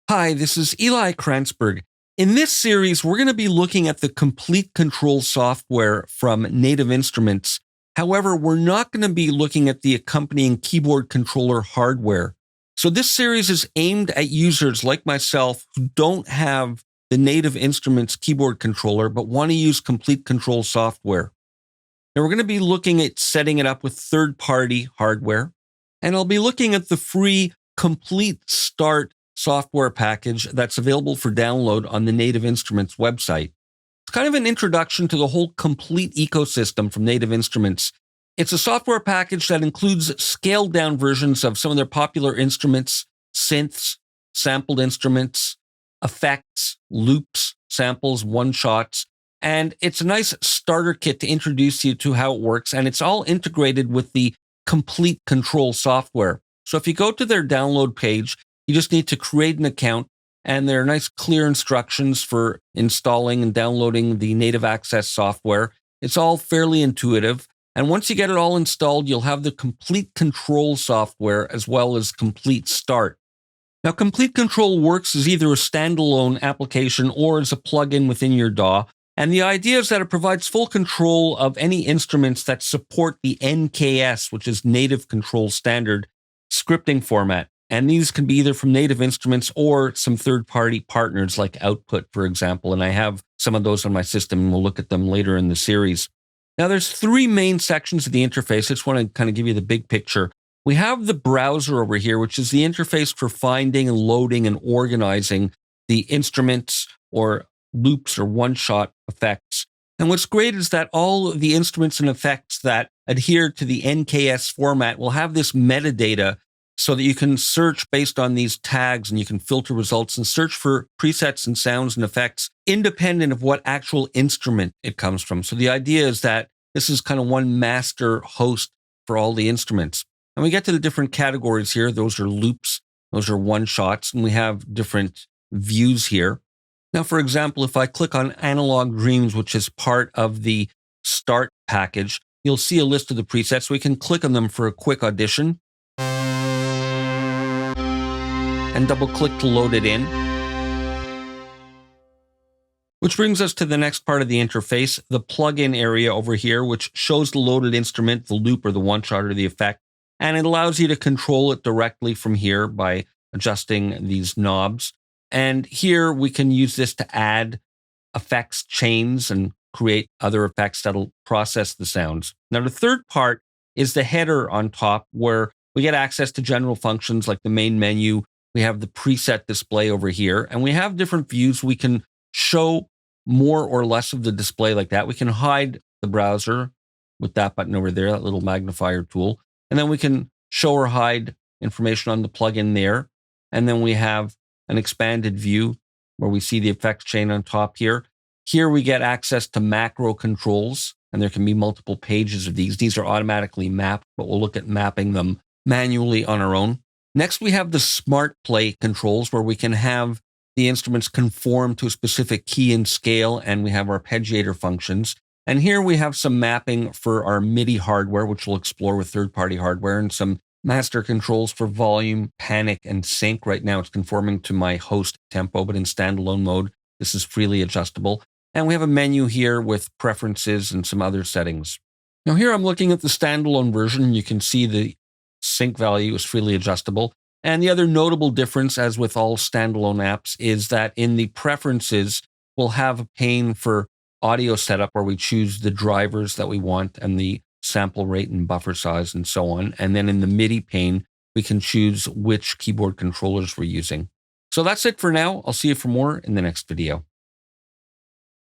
Hi, this is Eli Kranzberg. In this series, we're going to be looking at the complete control software from Native Instruments. However, we're not going to be looking at the accompanying keyboard controller hardware. So this series is aimed at users like myself who don't have the Native Instruments keyboard controller, but want to use complete control software. Now, we're going to be looking at setting it up with third-party hardware, and I'll be looking at the free Complete Start software package that's available for download on the Native Instruments website. It's kind of an introduction to the whole complete ecosystem from Native Instruments. It's a software package that includes scaled-down versions of some of their popular instruments, synths, sampled instruments, effects, loops, samples, one-shots, and it's a nice starter kit to introduce you to how it works, and it's all integrated with the complete control software. So if you go to their download page, you just need to create an account, and there are nice clear instructions for installing and downloading the Native Access software. It's all fairly intuitive, and once you get it all installed, you'll have the complete control software as well as Complete Start. Now, Complete Control works as either a standalone application or as a plugin within your DAW, and the idea is that it provides full control of any instruments that support the NKS, which is Native Control Standard scripting format. And these can be either from Native Instruments or some third-party partners like Output, for example. And I have some of those on my system, and we'll look at them later in the series. Now, there's three main sections of the interface. I just want to kind of give you the big picture. We have the browser over here, which is the interface for finding and loading and organizing the instruments or loops or one-shot effects. And what's great is that all of the instruments and effects that adhere to the NKS format will have this metadata so that you can search based on these tags and you can filter results and search for presets and sounds and effects independent of what actual instrument it comes from. So the idea is that this is kind of one master host for all the instruments. And we get to the different categories here. Those are loops, those are one-shots, and we have different views here. Now, for example, if I click on Analog Dreams, which is part of the Start package, you'll see a list of the presets. We can click on them for a quick audition and double-click to load it in. Which brings us to the next part of the interface, the plugin area over here, which shows the loaded instrument, the loop or the one-shot or the effect, and it allows you to control it directly from here by adjusting these knobs. And here we can use this to add effects chains and create other effects that'll process the sounds. Now, the third part is the header on top, where we get access to general functions like the main menu. We have the preset display over here, and we have different views. We can show more or less of the display like that. We can hide the browser with that button over there, that little magnifier tool. And then we can show or hide information on the plugin there. And then we have an expanded view where we see the effects chain on top here. Here we get access to macro controls, and there can be multiple pages of these. These are automatically mapped, but we'll look at mapping them manually on our own. Next, we have the Smart Play controls, where we can have the instruments conform to a specific key and scale, and we have arpeggiator functions. And here we have some mapping for our MIDI hardware, which we'll explore with third-party hardware, and some master controls for volume, panic, and sync. Right now, it's conforming to my host tempo, but in standalone mode, this is freely adjustable. And we have a menu here with preferences and some other settings. Now here I'm looking at the standalone version. You can see the sync value is freely adjustable. And the other notable difference, as with all standalone apps, is that in the preferences, we'll have a pane for audio setup where we choose the drivers that we want and the sample rate and buffer size and so on. And then in the MIDI pane, we can choose which keyboard controllers we're using. So that's it for now. I'll see you for more in the next video.